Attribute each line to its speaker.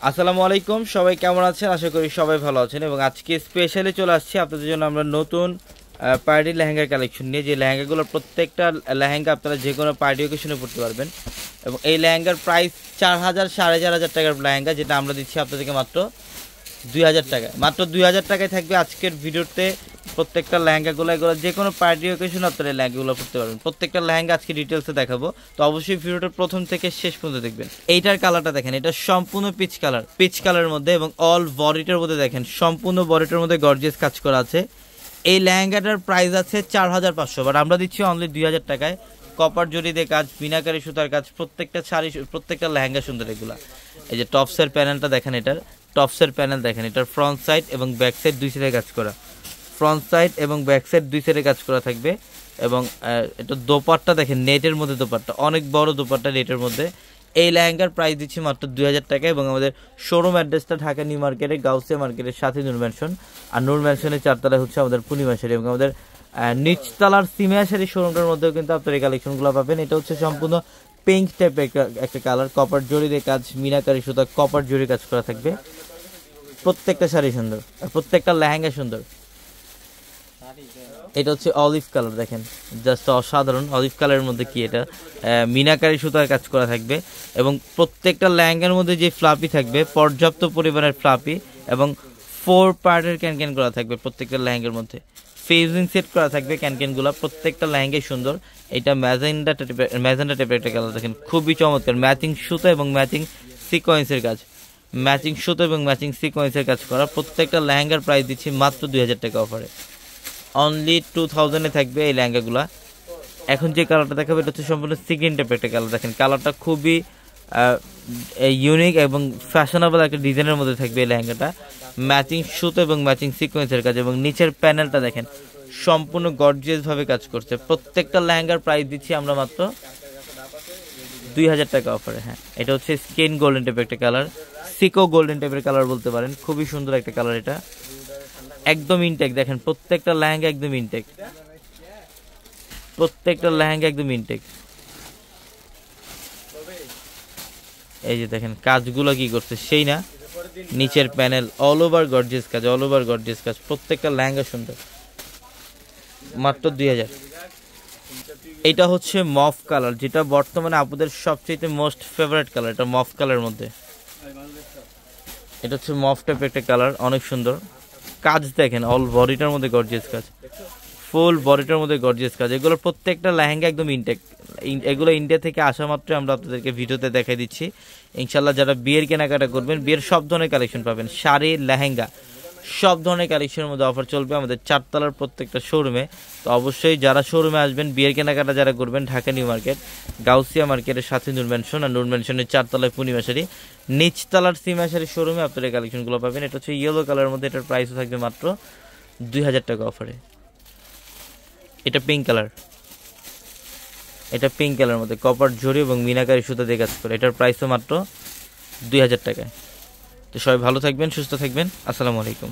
Speaker 1: আসসালামু আলাইকুম, সবাই কেমন আছেন? আশা করি সবাই ভালো আছেন। এবং আজকে স্পেশালি চলে আসছি আপনাদের জন্য আমরা নতুন পার্টি লেহেঙ্গার কালেকশন নিয়ে। যে লেহেঙ্গাগুলো প্রত্যেকটা লেহেঙ্গা আপনারা যে কোনো পার্টি ওকেশনে পড়তে পারবেন। এবং এই লেহেঙ্গার প্রাইস 4000 4500 টাকার লেহেঙ্গা, যেটা আমরা দিচ্ছি আপনাদেরকে মাত্র 2000 টাকায়। মাত্র 2000 টাকায় থাকবে আজকের ভিডিওতে প্রত্যেকটা লেহেঙ্গাগুলো। এগুলো যে কোনো পার্টি ওকেশন আপনারা এই লেহেঙ্গাগুলো পড়তে পারবেন। প্রত্যেকটা লেহেঙ্গা আজকে ডিটেলসে দেখাবো, তো অবশ্যই ভিডিওটা প্রথম থেকে শেষ পর্যন্ত দেখবেন। এইটার কালারটা দেখেন, এটা সম্পূর্ণ পিচ কালারের মধ্যে এবং অল বডিটার মধ্যে দেখেন সম্পূর্ণ বডিটার মধ্যে গর্জিয়াস কাজ করা আছে। এই লেহেঙ্গাটার প্রাইস আছে 4500, বাট আমরা দিচ্ছি অনলি 2000 টাকায়। কপার জরি দিয়ে কাজ, মিনাকারি সুতার কাজ, প্রত্যেকটা শাড়ি প্রত্যেকটা লেহেঙ্গা সুন্দর এগুলা। এই যে টপসের প্যানেলটা দেখেন, এটার টপসের প্যানেল দেখেন, এটার ফ্রন্ট সাইড এবং ব্যাক সাইড দুই সাইডে কাজ করা। ফ্রন্ট সাইড এবং ব্যাক সাইড দুই সাইডে কাজ করা থাকবে। এবং এটা দোপাট্টা দেখেন, নেটের মধ্যে দোপাট্টা, অনেক বড় দোপাট্টা নেটের মধ্যে। এই লেহেঙ্গার প্রাইস দিচ্ছি মাত্র 2000 টাকা। এবং আমাদের শোরুম অ্যাড্রেসটা ঢাকা নিউ মার্কেটে, গাউসিয়া মার্কেটের সাথে নূর ম্যানশন। আর নূর ম্যানশনের 4 তলায় হচ্ছে আমাদের পূর্ণিমা শাড়ি। এবং আমাদের নিচতলার সিমিয়া শাড়ি শোরুমটার মধ্যেও কিন্তু আপনার এই কালেকশনগুলো পাবেন। এটা হচ্ছে সম্পূর্ণ পিঙ্ক টাইপের একটা কালার, কপার জরি দিয়ে কাজ, মিনাকারি সুতা, কপার জরি কাজ করা থাকবে। প্রত্যেকটা শাড়ি সুন্দর আর প্রত্যেকটা লেহেঙ্গা সুন্দর। এটা হচ্ছে অলিভ কালার, দেখেন জাস্ট অসাধারণ। অলিভ কালারের মধ্যে কি এটা মিনাকারি সুতার কাজ করা থাকবে। এবং প্রত্যেকটা লেহেঙ্গার মধ্যে যে ফ্লাপি থাকবে, পর্যাপ্ত পরিমাণের ফ্লাপি এবং 4 পার্টের ক্যানক্যান করা থাকবে প্রত্যেকটা লেহেঙ্গার মধ্যে। ফেজিং সেট করা থাকবে ক্যানক্যানগুলো, প্রত্যেকটা লেহেঙ্গাই সুন্দর। এটা ম্যাজেন্ডা টাইপের একটা কালার, দেখেন খুবই চমৎকার। ম্যাচিং সুতা এবং ম্যাচিং সিকোয়েন্সের কাজ, ম্যাচিং সুতো এবং ম্যাচিং সিকোয়েন্সের কাজ করা। প্রত্যেকটা লেহেঙ্গার প্রাইস দিচ্ছি মাত্র 2000 টাকা অফারে। অনলি 2000-এ থাকবে এই লেহেঙ্গাগুলা। এখন যে কালারটা দেখাবো এটা হচ্ছে সম্পূর্ণ সিগিন টাইপের একটা কালার। দেখেন কালারটা খুবই ইউনিক এবং ফ্যাশনেবল একটা ডিজাইনের মধ্যে থাকবে এই লেহেঙ্গাটা। ম্যাচিং সুতো এবং ম্যাচিং সিকোয়েন্সের কাজ এবং নিচের প্যানেলটা দেখেন সম্পূর্ণ গর্জিয়াস ভাবে কাজ করছে। প্রত্যেকটা লেহেঙ্গার প্রাইস দিচ্ছি আমরা মাত্র 2000 টাকা অফারে। হ্যাঁ, এটা হচ্ছে স্কিন গোল্ডেন টাইপের একটা কালার, সিকো গোল্ডেন টাইপের কালার বলতে পারেন। খুবই সুন্দর একটা কালার, এটা একদম ইনটেক। দেখেন প্রত্যেকটা লেহেঙ্গা একদম ইনটেক, প্রত্যেকটা লেহেঙ্গা একদম ইনটেক। এই যে দেখেন কাজগুলো কি করছে সেই না, নিচের প্যানেল অল ওভার গর্জিয়াস কাজ, অল ওভার গর্জিয়াস কাজ। প্রত্যেকটা লেহেঙ্গা সুন্দর, মাত্র 2000। এটা হচ্ছে মফ কালার, যেটা বর্তমানে আপনাদের সবচেয়ে মোস্ট ফেভারিট কালার। এটা মফ কালারের মধ্যে, এটা হচ্ছে মফ টাইপের একটা কালার, অনেক সুন্দর। কাজ দেখেন অল বডিটার মধ্যে গর্জিয়াস কাজ, ফুল বডিটার মধ্যে গর্জিয়াস কাজ। এগুলো প্রত্যেকটা লেহেঙ্গা একদম ইনটেক। এগুলো ইন্ডিয়া থেকে আসা মাত্র আমরা আপনাদেরকে ভিডিওতে দেখাই দিচ্ছি। ইনশাল্লাহ যারা বিয়ের কেনাকাটা করবেন, বিয়ের সব ধরনের কালেকশন পাবেন, শাড়ি লেহেঙ্গা সব ধরনের কালেকশনের মধ্যে অফার চলবে আমাদের 4 তলার প্রত্যেকটা শোরুমে। তো অবশ্যই যারা শোরুমে আসবেন, বিয়ের কেনাকাটা যারা করবেন, ঢাকা নিউ মার্কেট, গাউসিয়া মার্কেটের সাথে নূর ম্যানশন, আর নূর ম্যানশনের 4 তলায় পূর্ণিমা শাড়ি, নিচতলার সিমা শাড়ি শোরুমে আপনারা এই কালেকশনগুলো পাবেন। এটা হচ্ছে ইয়েলো কালারের মধ্যে, এটার প্রাইসও থাকবে মাত্র 2000 টাকা অফারে। এটা পিঙ্ক কালার, এটা পিঙ্ক কালারের মধ্যে কপার জরি এবং মিনাকারি সুতা দিয়ে কাজ করে। এটার প্রাইসও মাত্র 2000 টাকায়। তো সবাই ভালো থাকবেন, সুস্থ থাকবেন। আসসালামু আলাইকুম।